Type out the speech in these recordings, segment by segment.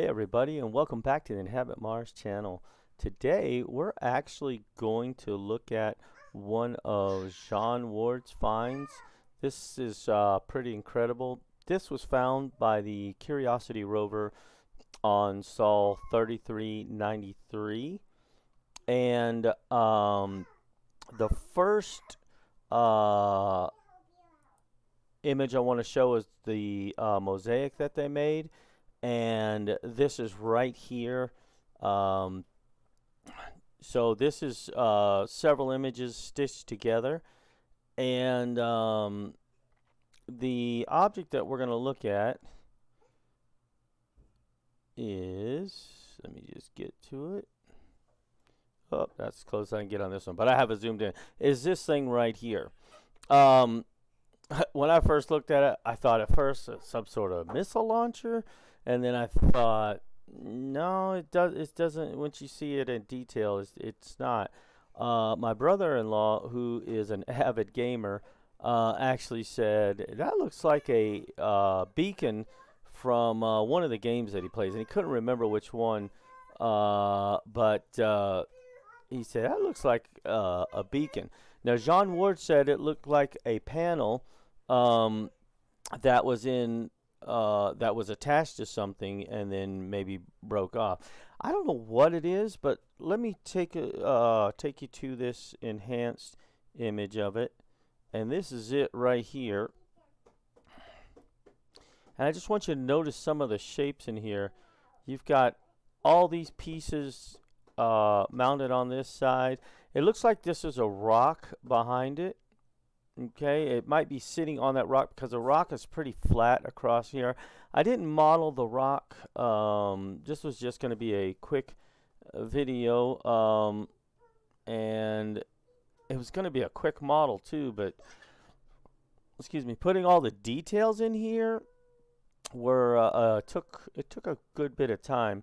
Hey everybody, and welcome back to the Inhabitmars channel. Today we're actually going to look at one of John Ward's finds. This is pretty incredible. This was found by the Curiosity Rover on Sol 3393, and the first image I want to show is the mosaic that they made, and this is right here. Um, so this is several images stitched together, and the object that we're going to look at is, let me just get to it. Oh, that's as close as I can get on this one, but I have it zoomed in. Is this thing right here? Um, when I first looked at it, I thought at first some sort of missile launcher, and then I thought, no, it does. It doesn't. Once you see it in detail, it's not. My brother-in-law, who is an avid gamer, actually said that looks like a beacon from one of the games that he plays, and he couldn't remember which one. But he said that looks like a beacon. Now, Jean Ward said it looked like a panel um, that was that was attached to something and then maybe broke off. I don't know what it is, but let me take you to this enhanced image of it, and this is it right here. And I just want you to notice some of the shapes in here. You've got all these pieces mounted on this side. It looks like this is a rock behind it. Okay, it might be sitting on that rock because the rock is pretty flat across here. I didn't model the rock. This was just going to be a quick video, and it was going to be a quick model too, but excuse me, putting all the details in here took a good bit of time.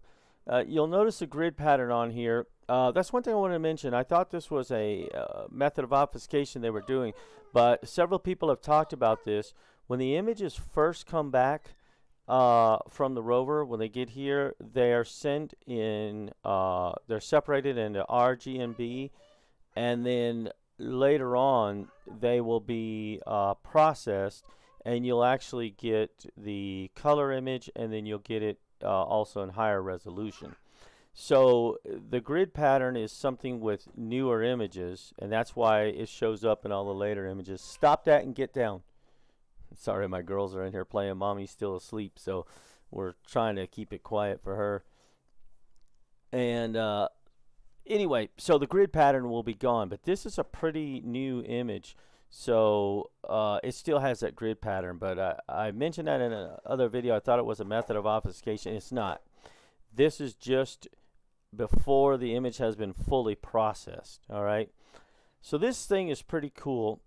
You'll notice a grid pattern on here. That's one thing I wanted to mention. I thought this was a method of obfuscation they were doing, but several people have talked about this. When the images first come back from the rover, when they get here, they are sent in, they're separated into R, G, and B, and then later on they will be processed, and you'll actually get the color image, and then you'll get it also in higher resolution. So the grid pattern is something with newer images, and that's why it shows up in all the later images. Stop that and get down. Sorry, my girls are in here playing. Mommy's still asleep, so we're trying to keep it quiet for her. And anyway, so the grid pattern will be gone, but this is a pretty new image. So it still has that grid pattern, but I mentioned that in another video. I thought it was a method of obfuscation. It's not. This is just before the image has been fully processed. All right. So this thing is pretty cool.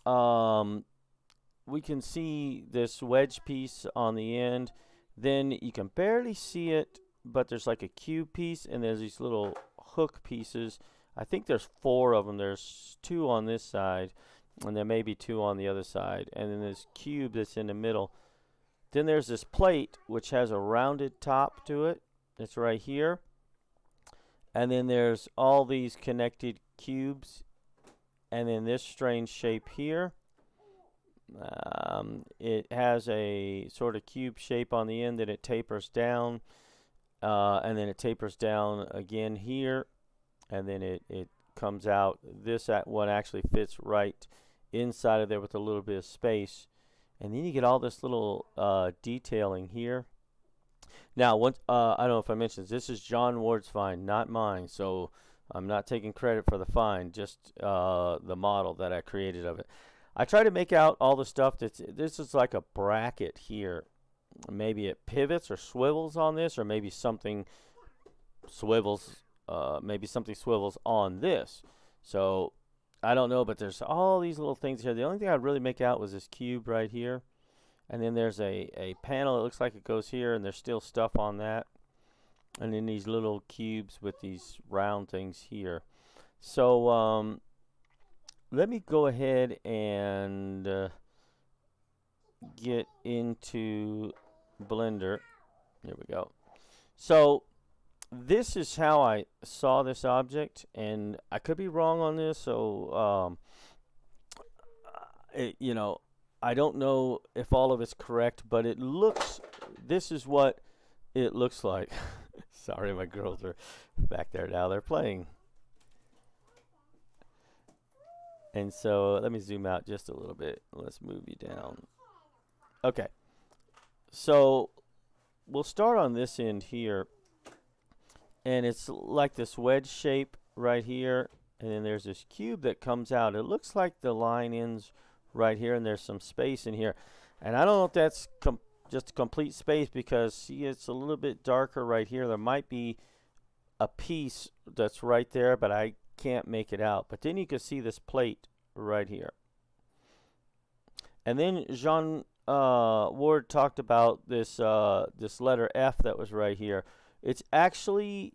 We can see this wedge piece on the end. Then you can barely see it, but there's like a cube piece, and there's these little hook pieces. I think there's 4 of them. There's 2 on this side, and there may be 2 on the other side, and then this cube that's in the middle. Then there's this plate which has a rounded top to it. It's right here, and then there's all these connected cubes, and then this strange shape here. It has a sort of cube shape on the end, that it tapers down, and then it tapers down again here, and then it comes out. This one actually fits right inside of there with a little bit of space, and then you get all this little detailing here. Now, I don't know if I mentioned this is John Ward's find, not mine, so I'm not taking credit for the find, just the model that I created of it. I try to make out all the stuff this is like a bracket here. Maybe it pivots or swivels on this, or maybe something swivels. Maybe something swivels on this. So I don't know, but there's all these little things here. The only thing I'd really make out was this cube right here. And then there's a panel. It looks like it goes here, and there's still stuff on that. And then these little cubes with these round things here. So let me go ahead and get into Blender. Here we go. So this is how I saw this object, and I could be wrong on this. So you know, I don't know if all of it's correct, but it looks. This is what it looks like. Sorry, my girls are back there now. They're playing. And so let me zoom out just a little bit. Let's move you down. Okay. So we'll start on this end here. And it's like this wedge shape right here. And then there's this cube that comes out. It looks like the line ends right here, and there's some space in here. And I don't know if that's just complete space, because see, it's a little bit darker right here. There might be a piece that's right there, but I can't make it out. But then you can see this plate right here. And then Jean Ward talked about this this letter F that was right here. It's actually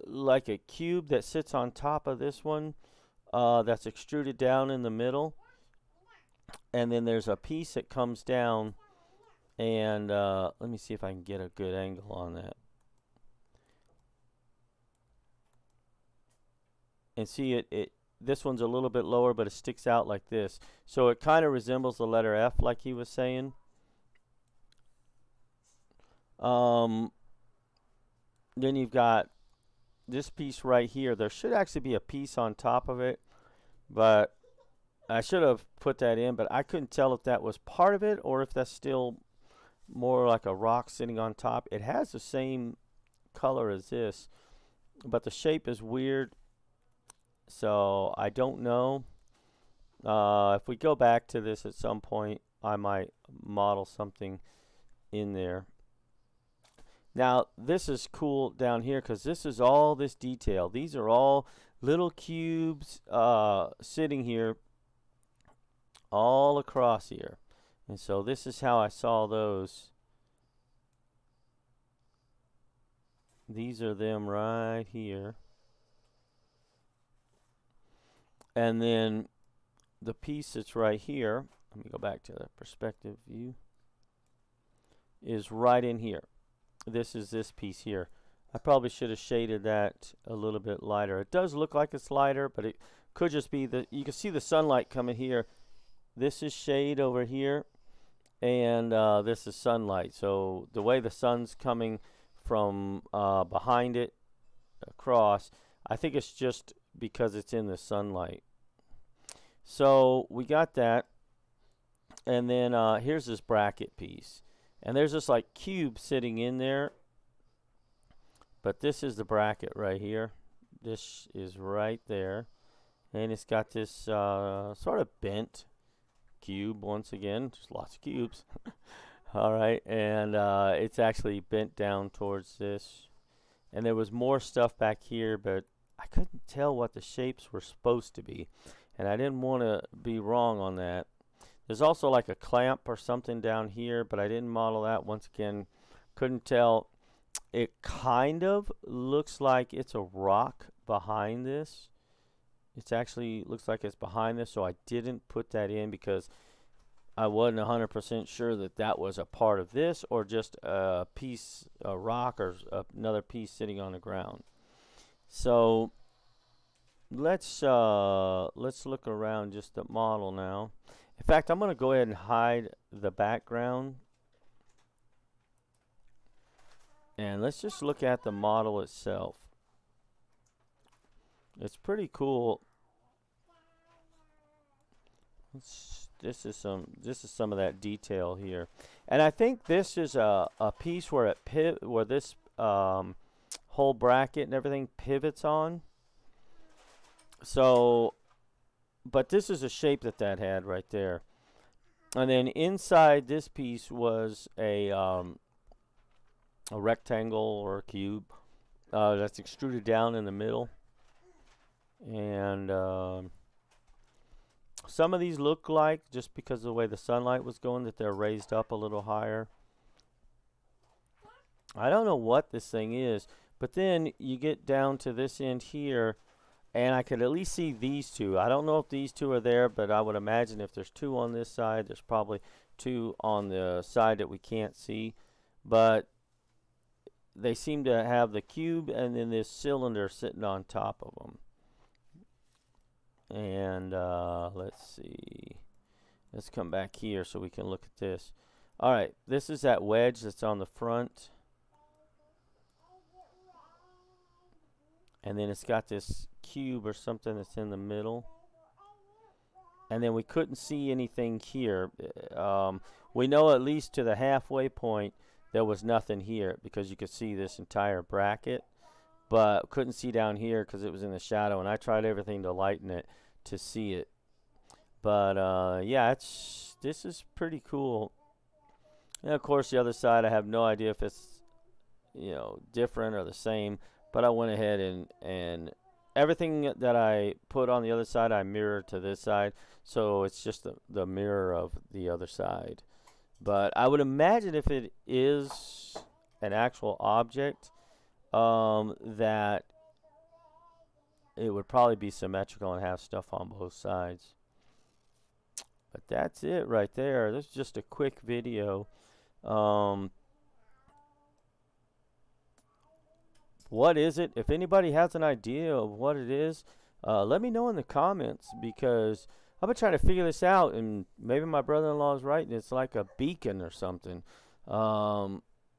like a cube that sits on top of this one that's extruded down in the middle. And then there's a piece that comes down, and let me see if I can get a good angle on that. And see, this one's a little bit lower, but it sticks out like this. So it kind of resembles the letter F, like he was saying. Then you've got this piece right here. There should actually be a piece on top of it, but I should have put that in, but I couldn't tell if that was part of it or if that's still more like a rock sitting on top. It has the same color as this, but the shape is weird, so I don't know. If we go back to this at some point, I might model something in there. Now, this is cool down here because this is all this detail. These are all little cubes sitting here all across here. And so this is how I saw those. These are them right here. And then the piece that's right here, let me go back to the perspective view, is right in here. This is this piece here. I probably should have shaded that a little bit lighter. It does look like it's lighter, but it could just be that you can see the sunlight coming here. This is shade over here, and this is sunlight. So the way the sun's coming from behind it across, I think it's just because it's in the sunlight. So we got that, and then here's this bracket piece. And there's this like cube sitting in there, but this is the bracket right here. This is right there, and it's got this sort of bent cube once again. Just lots of cubes. All right, and it's actually bent down towards this. And there was more stuff back here, but I couldn't tell what the shapes were supposed to be, and I didn't want to be wrong on that. There's also like a clamp or something down here, but I didn't model that. Once again, couldn't tell. It kind of looks like it's a rock behind this. It actually looks like it's behind this, so I didn't put that in because I wasn't 100% sure that that was a part of this or just a piece, a rock, or another piece sitting on the ground. So let's look around just the model now. In fact, I'm going to go ahead and hide the background. And let's just look at the model itself. It's pretty cool. This is some of that detail here. And I think this is a piece where where this whole bracket and everything pivots on. So, but this is a shape that had right there. And then inside this piece was a rectangle or a cube that's extruded down in the middle. And some of these look like, just because of the way the sunlight was going, that they're raised up a little higher. I don't know what this thing is, but then you get down to this end here, and I could at least see these two. I don't know if these two are there, but I would imagine if there's two on this side, there's probably two on the side that we can't see. But they seem to have the cube and then this cylinder sitting on top of them. And let's see. Let's come back here so we can look at this. All right, this is that wedge that's on the front. And then it's got this cube or something that's in the middle. And then we couldn't see anything here. We know at least to the halfway point there was nothing here because you could see this entire bracket. But couldn't see down here because it was in the shadow. And I tried everything to lighten it to see it. But yeah, this is pretty cool. And of course the other side, I have no idea if it's, you know, different or the same. But I went ahead and everything that I put on the other side, I mirrored to this side. So it's just the mirror of the other side. But I would imagine if it is an actual object, that it would probably be symmetrical and have stuff on both sides. But that's it right there. This is just a quick video. What is it? If anybody has an idea of what it is, let me know in the comments, because I've been trying to figure this out, and maybe my brother-in-law is right, and it's like a beacon or something.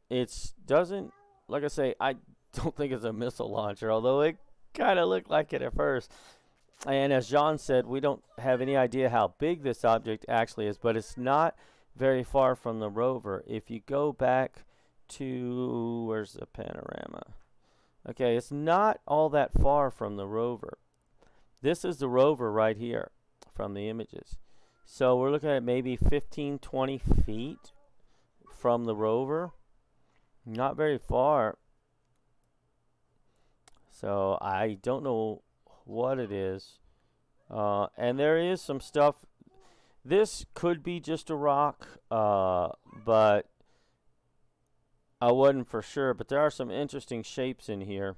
It doesn't, like I say, I don't think it's a missile launcher, although it kind of looked like it at first. And as John said, we don't have any idea how big this object actually is, but it's not very far from the rover. If you go back to, where's the panorama? Okay, it's not all that far from the rover. This is the rover right here from the images. So we're looking at maybe 15, 20 feet from the rover. Not very far. So I don't know what it is. And there is some stuff. This could be just a rock, but I wasn't for sure. But there are some interesting shapes in here.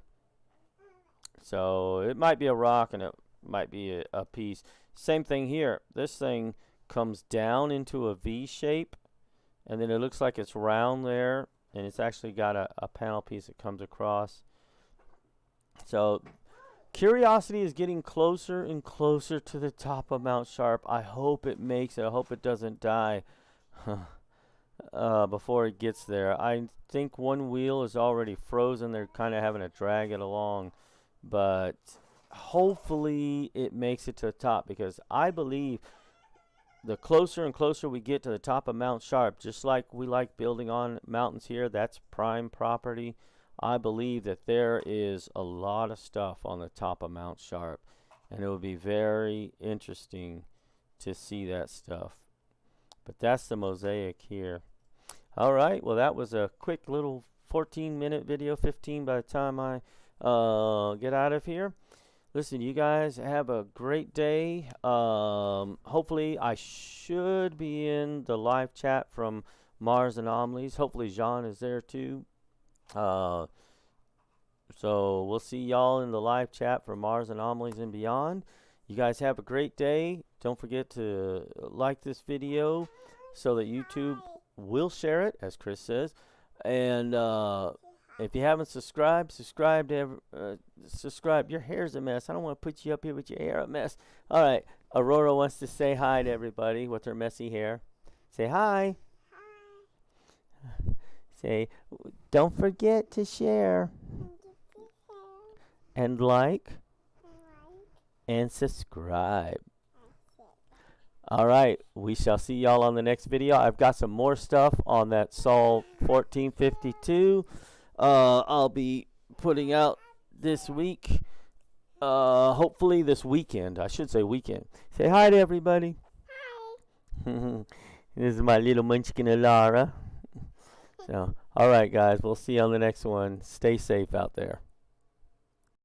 So it might be a rock and it might be a piece. Same thing here. This thing comes down into a V shape, and then it looks like it's round there, and it's actually got a panel piece that comes across. So Curiosity is getting closer and closer to the top of Mount Sharp. I hope it makes it. I hope it doesn't die before it gets there. I think one wheel is already frozen. They're kind of having to drag it along. But hopefully it makes it to the top, because I believe the closer and closer we get to the top of Mount Sharp, just like we like building on mountains here, that's prime property. I believe that there is a lot of stuff on the top of Mount Sharp, and it would be very interesting to see that stuff. But that's the mosaic here. All right, well, that was a quick little 14-minute video, 15 by the time I get out of here. Listen, you guys have a great day. Hopefully I should be in the live chat from Mars Anomalies. Hopefully Jean is there too. So we'll see y'all in the live chat for Mars Anomalies and beyond. You guys have a great day. Don't forget to like this video so that YouTube will share it, as Chris says. And if you haven't subscribed, subscribe. Your hair's a mess. I don't want to put you up here with your hair a mess. All right. Aurora wants to say hi to everybody with her messy hair. Say hi. Hi. Say, don't forget to share and like and subscribe. All right, we shall see y'all on the next video. I've got some more stuff on that Sol 1452. I'll be putting out this week. Hopefully this weekend. I should say weekend. Say hi to everybody. Hi. This is my little munchkin Alara. So, all right, guys, we'll see you on the next one. Stay safe out there.